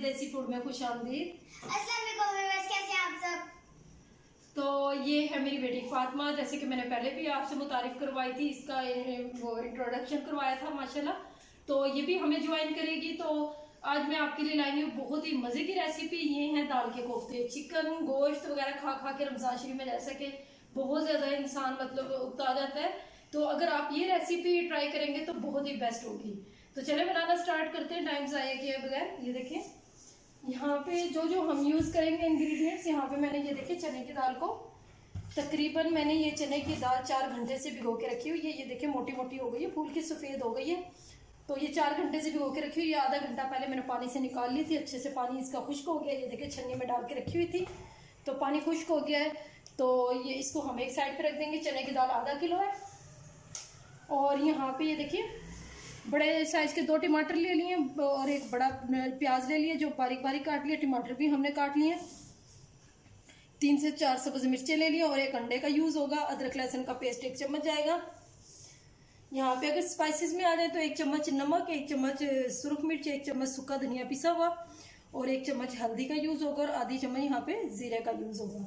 देसी फूड में खुशामदीद। अस्सलाम वालेकुम, कैसे हैं आप सब? तो ये है मेरी बेटी फातिमा, जैसे कि मैंने पहले भी आपसे मुतारिफ करवाई थी, इसका वो इंट्रोडक्शन करवाया था माशाल्लाह। तो ये भी हमें ज्वाइन करेगी। तो आज मैं आपके लिए लाई हूँ बहुत ही मजे की रेसिपी। ये है दाल के कोफ्ते। चिकन गोश्त वगैरह खा खा के रमजान शरीफ में जैसा कि बहुत ज्यादा इंसान मतलब उकता जाता है, तो अगर आप ये रेसिपी ट्राई करेंगे तो बहुत ही बेस्ट होगी। तो चले बनाना स्टार्ट करते हैं टाइम ज़ाया किए बगैर। ये देखिए यहाँ पे जो हम यूज करेंगे इंग्रेडिएंट्स। यहाँ पे मैंने ये देखिए चने की दाल को तकरीबन मैंने ये चने की दाल 4 घंटे से भिगो के रखी हुई है। ये देखिए मोटी मोटी हो गई है, फूल की सफेद हो गई है। तो ये 4 घंटे से भिगो के रखी हुई है। आधा घंटा पहले मैंने पानी से निकाल ली थी, अच्छे से पानी इसका खुश्क हो गया। ये देखिए छन्नी में डाल के रखी हुई थी, तो पानी खुश्क हो गया है। तो ये इसको हम एक साइड पे रख देंगे। चने की दाल आधा किलो है। और यहाँ पे ये देखिए बड़े साइज के 2 टमाटर ले लिए और एक बड़ा प्याज ले लिए जो बारीक बारीक काट लिया। टमाटर भी हमने काट लिए। 3 से 4 सब्ज मिर्चें ले लिए और एक अंडे का यूज होगा। अदरक लहसुन का पेस्ट 1 चम्मच जाएगा। यहाँ पे अगर स्पाइसेस में आ जाए तो 1 चम्मच नमक, 1 चम्मच सुरख मिर्च, 1 चम्मच सूखा धनिया पिसा हुआ और 1 चम्मच हल्दी का यूज होगा और आधी चम्मच यहाँ पे जीरे का यूज होगा।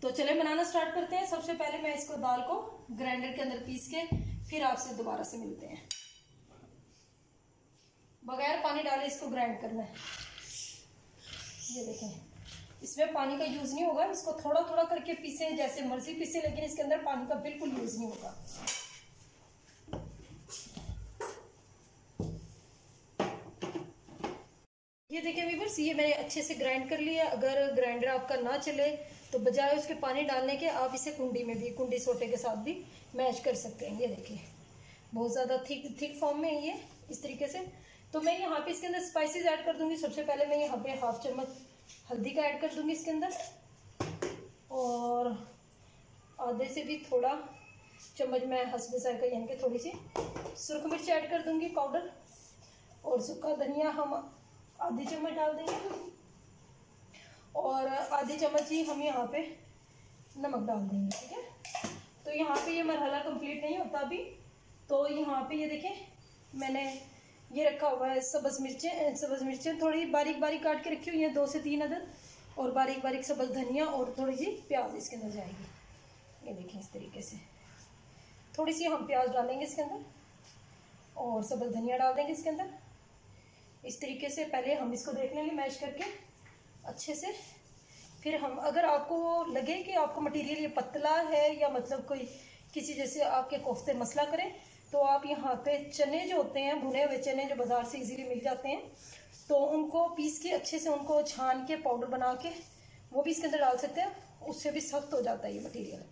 तो चले बनाना स्टार्ट करते हैं। सबसे पहले मैं इसको दाल को ग्राइंडर के अंदर पीस के फिर आपसे दोबारा से मिलते हैं। बगैर पानी डाले इसको ग्राइंड करना है। ये देखें इसमें पानी का यूज नहीं होगा। इसको थोड़ा थोड़ा करके पीसे, जैसे मर्जी पीसे, लेकिन इसके अंदर पानी का बिल्कुल यूज नहीं होगा। ये देखिए व्यूअर्स, ये मैंने अच्छे से ग्राइंड कर लिया। अगर ग्राइंडर आपका ना चले तो बजाय उसके पानी डालने के आप इसे कुंडी में भी, कुंडी सोटे के साथ भी मैश कर सकते हैं। ये देखिए बहुत ज़्यादा थिक फॉर्म में है ये, इस तरीके से। तो मैं यहाँ पे इसके अंदर स्पाइसेस ऐड कर दूंगी। सबसे पहले मैं यहाँ पे 1/2 चम्मच हल्दी का ऐड कर दूंगी इसके अंदर और आधे से भी थोड़ा चम्मच मैं हस्ब जायका यानी कि थोड़ी सी सुरख मिर्च ऐड कर दूंगी पाउडर। और सूखा धनिया हम आधी चम्मच डाल देंगे और आधी चम्मच ही हम यहाँ पे नमक डाल देंगे, ठीक है। तो यहाँ पे ये मरहला कंप्लीट नहीं होता अभी। तो यहाँ पे ये देखें मैंने ये रखा हुआ है सब्ज़ मिर्चें थोड़ी बारीक बारीक काट के रखी हुई हैं, 2 से 3 अदद, और बारीक बारीक सब्ज़ धनिया और थोड़ी सी प्याज इसके अंदर जाएगी। ये देखें इस तरीके से थोड़ी सी हम प्याज डालेंगे इसके अंदर और सब्ज़ धनिया डाल देंगे इसके अंदर। इस तरीके से पहले हम इसको देख लेंगे मैश करके अच्छे से। फिर हम, अगर आपको लगे कि आपको मटेरियल ये पतला है या मतलब कोई किसी जैसे आपके कोफ्ते मसला करें, तो आप यहाँ पे चने जो होते हैं, भुने हुए चने जो बाज़ार से इजीली मिल जाते हैं, तो उनको पीस के अच्छे से उनको छान के पाउडर बना के वो भी इसके अंदर डाल सकते हैं। उससे भी सख्त हो जाता है ये मटेरियल।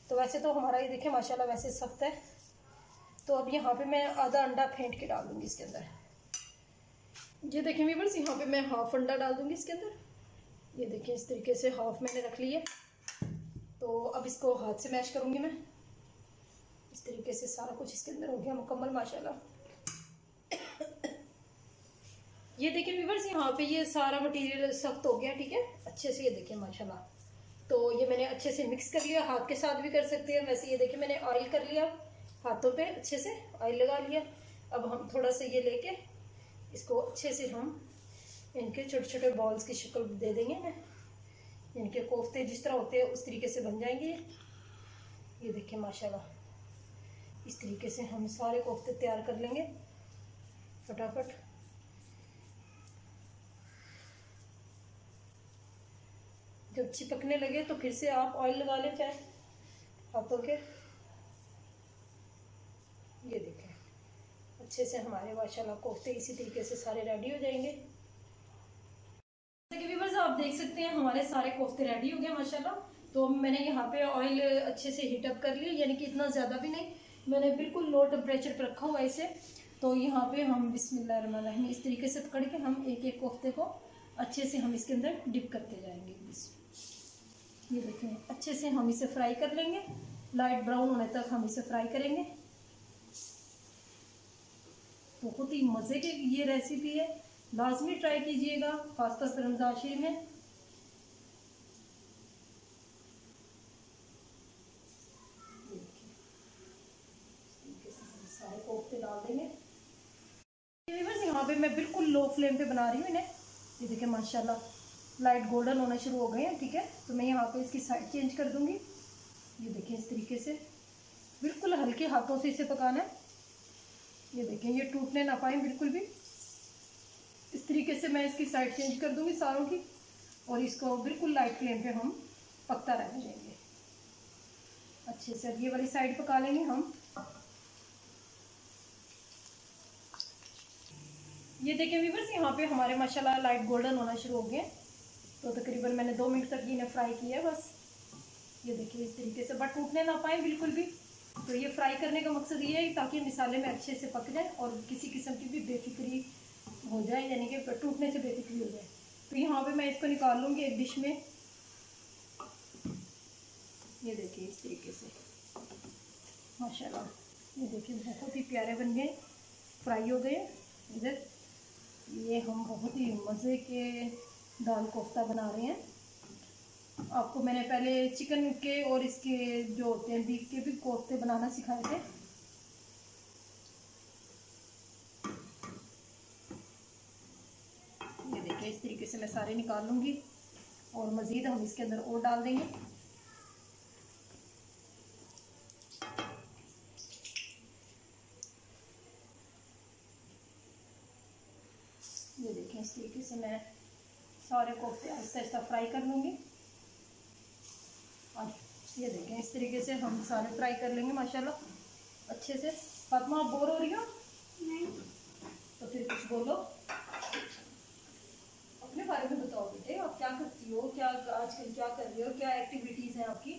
तो वैसे तो हमारा ये देखें माशाल्लाह वैसे सख्त है। तो अब यहाँ पे मैं आधा अंडा फेंट के डाल दूँगी इसके अंदर। ये देखें व्यूअर्स, यहाँ पे मैं 1/2 अंडा डाल दूँगी इसके अंदर। ये देखिए इस तरीके से 1/2 मैंने रख ली है। तो अब इसको हाथ से मैश करूँगी मैं। इस तरीके से सारा कुछ इसके अंदर हो गया मुकम्मल माशाल्लाह। ये देखिए व्यूअर्स, यहाँ पे ये सारा मटेरियल सख्त हो गया, ठीक है, अच्छे से। ये देखिए माशाल्लाह। तो ये मैंने अच्छे से मिक्स कर लिया। हाथ के साथ भी कर सकते हैं वैसे। ये देखिए मैंने ऑयल कर लिया हाथों पे, अच्छे से ऑयल लगा लिया। अब हम थोड़ा सा ये लेके इसको अच्छे से हम इनके छोटे छोटे बॉल्स की शक्ल दे देंगे ना। इनके कोफ्ते जिस तरह होते हैं उस तरीके से बन जाएंगे। ये देखिए माशाल्लाह इस तरीके से हम सारे कोफ्ते तैयार कर लेंगे फटाफट। जब चिपकने लगे तो फिर से आप ऑयल लगा लें चाहे हाथों के। ये देखें अच्छे से हमारे माशाल्लाह कोफ्ते इसी तरीके से सारे रेडी हो जाएंगे। जैसे कि व्यूअर्स आप देख सकते हैं हमारे सारे कोफ्ते रेडी हो गए माशाल्लाह। तो मैंने यहाँ पे ऑयल अच्छे से हीट अप कर लिया, यानी कि इतना ज़्यादा भी नहीं, मैंने बिल्कुल लो टेम्परेचर पर रखा हुआ है इसे। तो यहाँ पे हम बिस्मिल्लाहिर्रहमानिर्रहीम इस तरीके से पकड़ के हम एक एक कोफ्ते को अच्छे से हम इसके अंदर डिप करते जाएंगे। ये देखें अच्छे से हम इसे फ्राई कर लेंगे, लाइट ब्राउन होने तक हम इसे फ्राई करेंगे। बहुत ही मज़े की ये रेसिपी है, लाजमी ट्राई कीजिएगा खासतौर पर रमज़ान शरीफ में। सारे कोफ्ते डाल देंगे। यहाँ पे मैं बिल्कुल लो फ्लेम पे बना रही हूँ इन्हें। ये देखिए माशाल्लाह लाइट गोल्डन होना शुरू हो गए हैं। ठीक है, तो मैं यहाँ पे इसकी साइड चेंज कर दूँगी। ये देखिए इस तरीके से बिल्कुल हल्के हाथों से इसे पकाना है। ये देखें ये टूटने ना पाए बिल्कुल भी। इस तरीके से मैं इसकी साइड चेंज कर दूँगी सारों की, और इसको बिल्कुल लाइट फ्लेम पे हम पकता रहने देंगे अच्छे से। अब ये वाली साइड पका लेंगे हम। ये देखें व्यूअर्स, यहाँ पे हमारे माशाल्लाह लाइट गोल्डन होना शुरू हो गए। तो तकरीबन मैंने 2 मिनट तक इन्हें फ्राई किया है बस। ये देखिए इस तरीके से, बट टूटने ना पाए बिल्कुल भी। तो ये फ्राई करने का मकसद ये है ताकि मसाले में अच्छे से पक जाए और किसी किस्म की भी बेफिक्री हो जाए, यानी कि टूटने से बेफिक्री हो जाए। तो यहाँ पे मैं इसको निकाल लूँगी एक डिश में। ये देखिए इस तरीके से माशाल्लाह, ये देखिए बहुत ही प्यारे बन गए, फ्राई हो गए। इधर ये हम बहुत ही मज़े के दाल कोफ्ता बना रहे हैं। आपको मैंने पहले चिकन के और इसके जो होते हैं बीफ के भी कोफ्ते बनाना सिखाए थे। ये देखिए इस तरीके से मैं सारे निकाल लूँगी और मज़ीद हम इसके अंदर और डाल देंगे। ये देखें इस तरीके से मैं सारे कोफ्ते आहिस्ता आहिस्ता फ्राई कर लूँगी। और ये देखें इस तरीके से हम सारे फ्राई कर लेंगे माशाल्लाह अच्छे से। फातिमा आप बोर हो रही हो? नहीं। तो फिर कुछ बोलो, अपने बारे में बताओ बेटे, आप क्या करती हो, क्या आजकल क्या कर रही हो, क्या एक्टिविटीज़ हैं आपकी,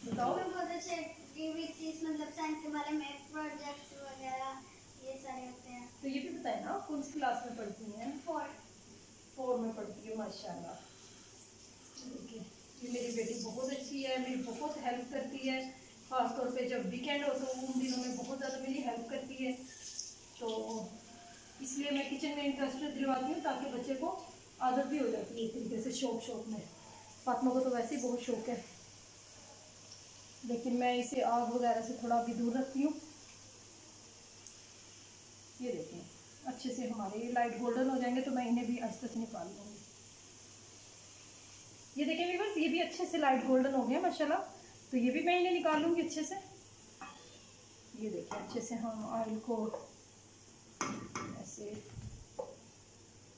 बताओ। बहुत अच्छे एक्टिविटीज, मतलब साइंस के बारे में प्रोजेक्ट वगैरह ये सारे होते हैं। तो ये भी बताए ना आप कौन सी क्लास में पढ़ती हैं? 4 में पढ़ती है माशाल्लाह। देखिए ये मेरी बेटी बहुत अच्छी है, मेरी बहुत हेल्प करती है। ख़ास तौर पे जब वीकेंड हो तो उन दिनों में बहुत ज़्यादा मेरी हेल्प करती है। तो इसलिए मैं किचन में इंटरेस्ट दिलवाती हूँ ताकि बच्चे को आदत भी हो जाती है इस तरीके से शौक में। फातिमा को तो वैसे ही बहुत शौक है, लेकिन मैं इसे आग वगैरह से थोड़ा भी दूर रखती हूँ। ये देखें अच्छे से हमारे ये लाइट गोल्डन हो जाएंगे तो मैं इन्हें भी आहिस्ता से निकाल लूँगी। ये देखें व्यूअर्स, ये भी अच्छे से लाइट गोल्डन हो गया माशाल्लाह। तो ये भी मैं इन्हें निकाल लूँगी अच्छे से। ये देखिए अच्छे से हम ऑयल को ऐसे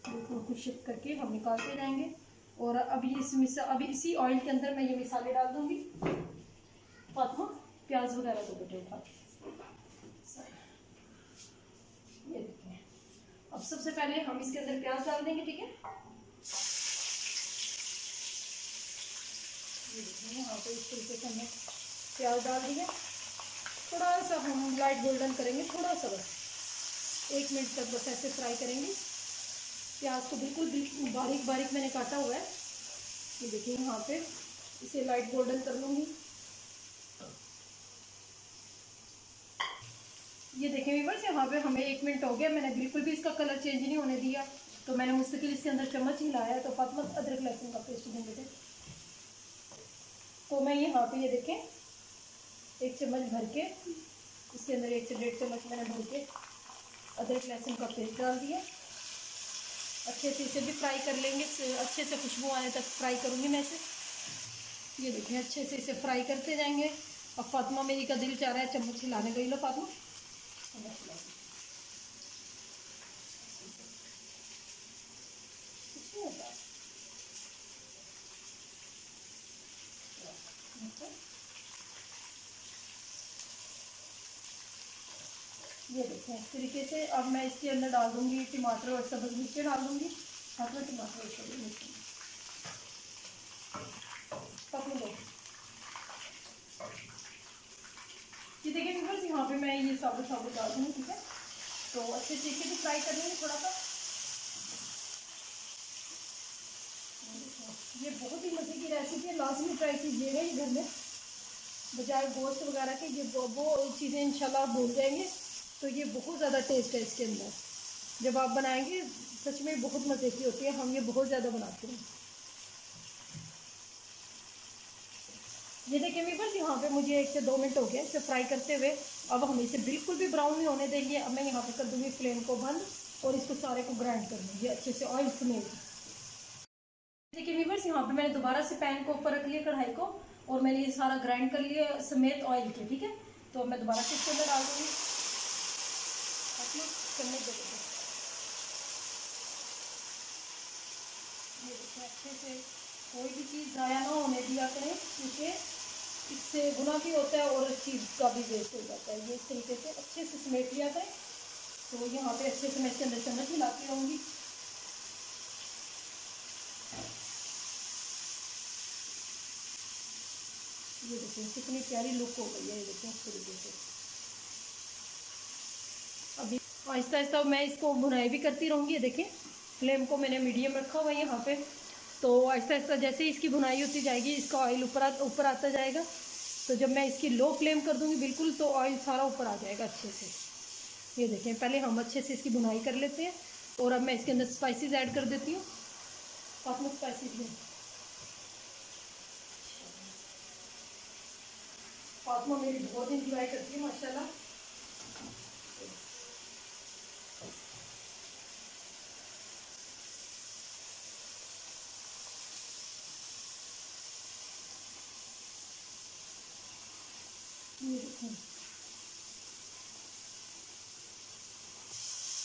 बिल्कुल खुश्क करके हम निकालते जाएंगे। और अभी अभी इसी ऑयल के अंदर मैं ये मसाले डाल दूँगी। फातिमा प्याज वगैरह को बेटे उठा। ये देखिए अब सबसे पहले हम इसके अंदर प्याज डाल देंगे। ठीक है, ये देखिए यहाँ पे इस तरीके से हमने प्याज डाल दिया। थोड़ा सा हम लाइट गोल्डन करेंगे, थोड़ा सा बस 1 मिनट तक बस ऐसे फ्राई करेंगे। प्याज को बिल्कुल बारीक बारीक मैंने काटा हुआ है। ये देखिए यहाँ पे इसे लाइट गोल्डन कर लूँगी। ये देखें व्यूअर्स, यहाँ पे हमें 1 मिनट हो गया, मैंने बिल्कुल भी इसका कलर चेंज नहीं होने दिया। तो मैंने मुस्तकिल इसके अंदर चम्मच हिलाया है। तो फातिमा अदरक लहसुन का पेस्ट देंगे थे। तो मैं यहाँ पे ये देखें 1 चम्मच भर के इसके अंदर 1 से 1.5 चम्मच मैंने भर के अदरक लहसुन का पेस्ट डाल दिया। अच्छे से इसे भी फ्राई कर लेंगे, अच्छे से खुशबू आने तक फ्राई करूँगी मैं इसे। ये देखें अच्छे से इसे फ्राई करते जाएंगे। अब फातिमा मेरी का दिल चाह रहा है चम्मच हिलाने गई। लो फातिमा चम्मच हिला कुछ नहीं होता। ये देखें इस तरीके से। अब मैं इसके अंदर डाल दूंगी टमाटर और सब्ज़ मिर्चें डाल दूंगी। टमाटर और सब्ज़ मिर्चें पकड़ दो। ये देखिए व्यूअर्स, यहाँ पे मैं ये साबुत डाल दूँगी। ठीक है, तो अच्छे से इसे भी फ्राई कर लेंगे थोड़ा सा। ये बहुत ही मज़े की रेसिपी है, लाजमी ट्राई कीजिएगा ये घर में। बजाय गोश्त वगैरह के ये वो चीज़ें इंशाल्लाह भूल जाएंगे। तो ये बहुत ज़्यादा टेस्ट है इसके अंदर। जब आप बनाएंगे सच में बहुत मज़े की होती है। हम ये बहुत ज़्यादा बनाते हैं। ये देखिए व्यूअर्स, यहाँ पे मुझे 1 से 2 मिनट हो गए इसे फ्राई करते हुए। अब हम इसे बिल्कुल भी ब्राउन नहीं होने देंगे। अब मैं यहाँ पे कर दूँगी फ्लेम को बंद और इसको सारे को ग्राइंड कर लूँगी अच्छे से ऑयल समेत। व्यूअर्स, यहाँ पे मैंने दोबारा से पैन को ऊपर रख लिया, कढ़ाई को, और मैंने ये सारा ग्राइंड कर लिया समेत ऑयल के। ठीक है, तो मैं दोबारा से इसके अंदर डाल दूँगी करने के लिए। ये देखिए, अच्छे से कोई भी चीज़ ज़ाया ना होने दिया करें, क्योंकि इससे गुना भी होता है और चीज़ का भी वेस्ट हो जाता है। ये इस तरीके से अच्छे से समेट लिया करें। तो यहाँ पे अच्छे से मैं इसके अंदर चम्मच हिलाती रहूँगी। ये देखिए कितनी प्यारी लुक हो गई है, ये देखिए इस तरीके से। अभी आहिस्ता आहिस्ता मैं इसको भुनाई भी करती रहूँगी। ये देखिए फ्लेम को मैंने मीडियम रखा हुआ है यहाँ पे। तो आहिस्ता आहिस्ता जैसे ही इसकी भुनाई होती जाएगी, इसका ऑयल ऊपर आता जाएगा। तो जब मैं इसकी लो फ्लेम कर दूँगी बिल्कुल, तो ऑयल सारा ऊपर आ जाएगा अच्छे से। ये देखें, पहले हम अच्छे से इसकी भुनाई कर लेते हैं। और अब मैं इसके अंदर स्पाइसेस ऐड कर देती हूँ। अपने स्पाइसेस में फातिमा मेरी बहुत इंजॉय करती है माशाल्लाह।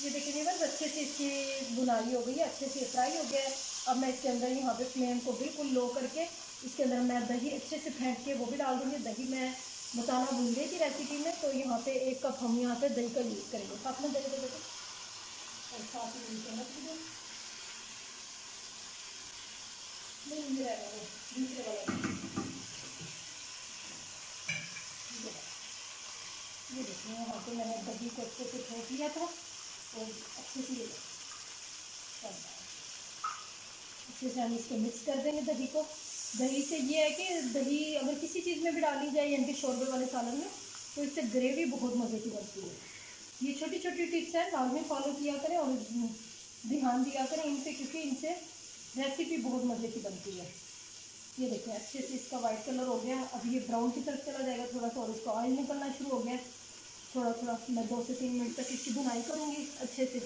ये देखिए बस अच्छे से इसकी बुनाई हो गई है, अच्छे से फ्राई हो गया है। अब मैं इसके अंदर यहाँ पे फ्लेम को बिल्कुल लो करके इसके अंदर मैं दही अच्छे से फेंट के वो भी डाल दूँगी। दही मैं बताना भूल गई थी रेसिपी में। तो यहाँ पे 1 कप हम यहाँ पे दही का यूज़ करेंगे। साथ में दही दे और साथ में नहीं रहेगा वो दूसरे वाला। ये देखिए यहाँ पे मैंने दही को अच्छे से फेंट लिया था और अच्छे से अच्छे से हम इसको मिक्स कर देंगे दही को। दही से ये है कि दही अगर किसी चीज़ में भी डाली जाए, यानी कि शोरबे वाले सालन में, तो इससे ग्रेवी बहुत मज़े की बनती है। ये छोटी छोटी टिप्स हैं, लाजमी फॉलो किया करें और ध्यान दिया करें इनसे, क्योंकि इनसे रेसिपी बहुत मज़े की बनती है। ये देखिए अच्छे से इसका वाइट कलर हो गया। अब ये ब्राउन की तरफ चला जाएगा थोड़ा सा, और इसका ऑयल निकलना शुरू हो गया। थोड़ा थोड़ा मैं 2 से 3 मिनट तक इसकी भुनाई करूँगी अच्छे से।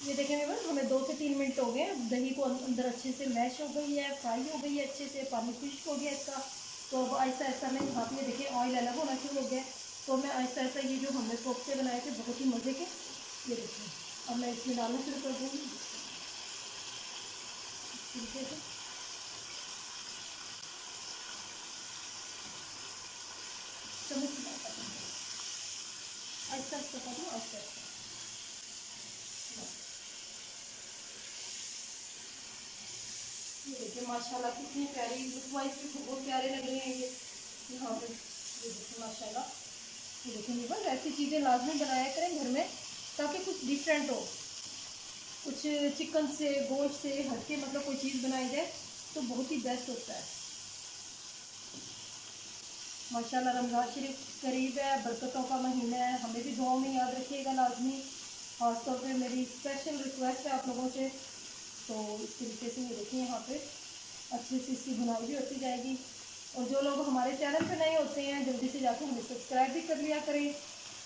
ये देखेंगे बस हमें 2 से 3 मिनट हो गए। दही को अंदर अच्छे से मैश हो गई है, फ्राई हो गई है अच्छे से, पानी खुश्क हो गया इसका। तो अब आहिस्ता आहिस्ता मैं यहाँ पे देखिए ऑयल अलग होना शुरू हो गया। तो मैं आहिस्ता आहिस्ता ये जो हमने कोफ्ते बनाए थे बहुत ही मज़े के, ये देखिए अब मैं इसमें डालना शुरू कर दूँगी तरीके से। आहिस्ता आहिस्ता करूँ, आहिस्ता आहिस्ता। ये देखिए माशाल्लाह कितनी प्यारी लुक वाइज भी बहुत प्यारे लग रहे हैं ये यहाँ पे। ये देखिए माशाल्लाह। ये देखिए बस ऐसी चीज़ें लाजमी बनाया करें घर में, ताकि कुछ डिफरेंट हो, कुछ चिकन से गोश्त से हटके मतलब कोई चीज़ बनाई जाए तो बहुत ही बेस्ट होता है। माशाल्लाह रमज़ान शरीफ करीब है, बरकतों का महीना है, हमें भी दुआओं में याद रखिएगा लाजमी। खासतौर पे मेरी स्पेशल रिक्वेस्ट है आप लोगों से। तो इस तरीके से ये देखिए यहाँ पे अच्छे से इसकी बुनाई भी होती जाएगी। और जो लोग हमारे चैनल पे नए होते हैं जल्दी से जाकर हमें सब्सक्राइब भी कर लिया करें।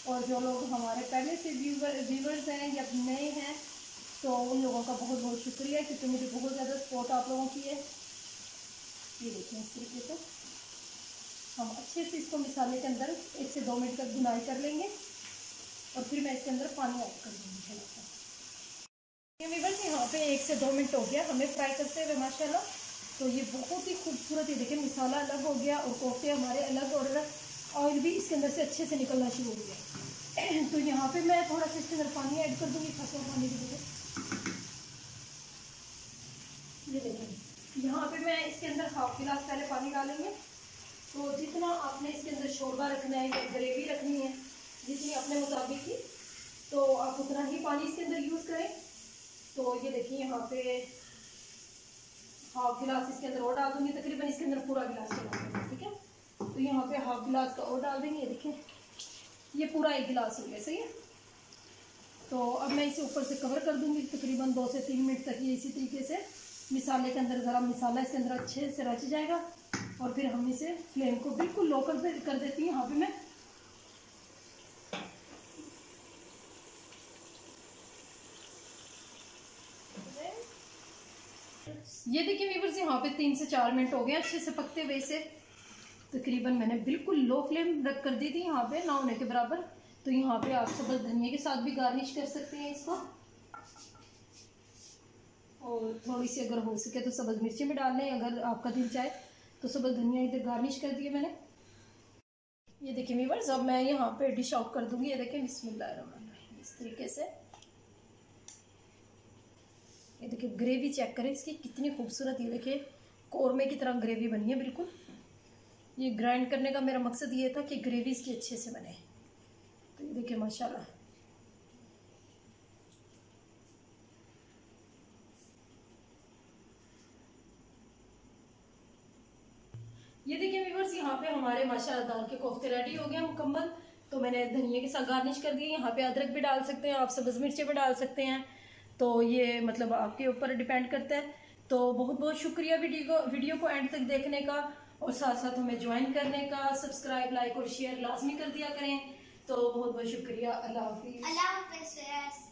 और जो लोग हमारे पहले से व्यूवर्स हैं या नए हैं, तो उन लोगों का बहुत बहुत शुक्रिया, क्योंकि मुझे बहुत ज़्यादा सपोर्ट आप लोगों की है। ये देखिए इस तरीके से हम अच्छे से इसको मिसाले के अंदर 1 से 2 मिनट तक बुनाई कर लेंगे। और फिर मैं इसके अंदर पानी ऐड कर दूँगी थोड़ा सा। ये बस यहाँ पे 1 से 2 मिनट हो गया हमें फ्राई करते हुए माशाल्लाह। तो ये बहुत ही खूबसूरत, ये देखिए मिसाला अलग हो गया और कोफ्ते हमारे अलग, और ऑयल भी इसके अंदर से अच्छे से निकलना शुरू हो गया। तो यहाँ पे मैं थोड़ा सा इसके अंदर पानी ऐड कर दूँगी, खासा पानी की वजह। ये देखिए यहाँ पे मैं इसके अंदर 1/2 गिलास पहले पानी डालेंगे। तो जितना आपने इसके अंदर शोरबा रखना है या ग्रेवी रखनी है, जितनी अपने मुताबिक की, तो आप उतना ही पानी इसके अंदर यूज़ करें। तो ये देखिए यहाँ पे 1/2 गिलास इसके अंदर और डाल दूँगी, तकरीबन इसके अंदर पूरा गिलास चला दूँगी। ठीक है, तो यहाँ पे 1/2 गिलास का और डाल देंगे। ये देखिए ये पूरा 1 गिलास हो गया, सही है। तो अब मैं इसे ऊपर से कवर कर दूँगी तकरीबन 2 से 3 मिनट तक। ये इसी तरीके से मिसाले के अंदर गरम मसाला इसके अंदर अच्छे से रच जाएगा। और फिर हम इसे फ्लेम को बिल्कुल लो कर देती हूँ। यहाँ पे मैं ये देखिए व्यूअर्स, यहाँ पे 3 से 4 मिनट हो गए अच्छे से पकते हुए से। तकरीबन मैंने बिल्कुल लो फ्लेम रख कर दी थी यहाँ पे, ना होने के बराबर। तो यहाँ पे आप सब्ज़ धनिया के साथ भी गार्निश कर सकते हैं इसको, और थोड़ी सी अगर हो सके तो सब्ज़ मिर्ची में डाल लें, अगर आपका दिल चाहे तो सब्ज़ धनिया इधर गार्निश कर दिए मैंने। ये देखिए व्यूअर्स, अब मैं यहाँ पे डिश आउट कर दूंगी। ये देखिए बिस्मिल्लाहिर्रहमानिर्रहीम, इस तरीके से। ये देखिए ग्रेवी चेक करें इसकी कितनी खूबसूरत, ये देखिए कौरमे की तरह ग्रेवी बनी है बिल्कुल। ये ग्राइंड करने का मेरा मकसद ये था कि ग्रेवी इसकी अच्छे से बने। तो ये देखिए माशाल्लाह, ये देखिए व्यूअर्स, यहाँ पे हमारे माशाल्लाह दाल के कोफ्ते रेडी हो गए मुकम्मल। तो मैंने धनिया के साथ गार्निश कर दिए। यहाँ पे अदरक भी डाल सकते हैं आप, सब्ज़ मिर्ची भी डाल सकते हैं। तो ये मतलब आपके ऊपर डिपेंड करता है। तो बहुत बहुत शुक्रिया वीडियो को एंड तक देखने का, और साथ साथ हमें ज्वाइन करने का। सब्सक्राइब, लाइक और शेयर लाजमी कर दिया करें। तो बहुत बहुत शुक्रिया। अल्लाह हाफिज़। अल्लाह हाफिज़।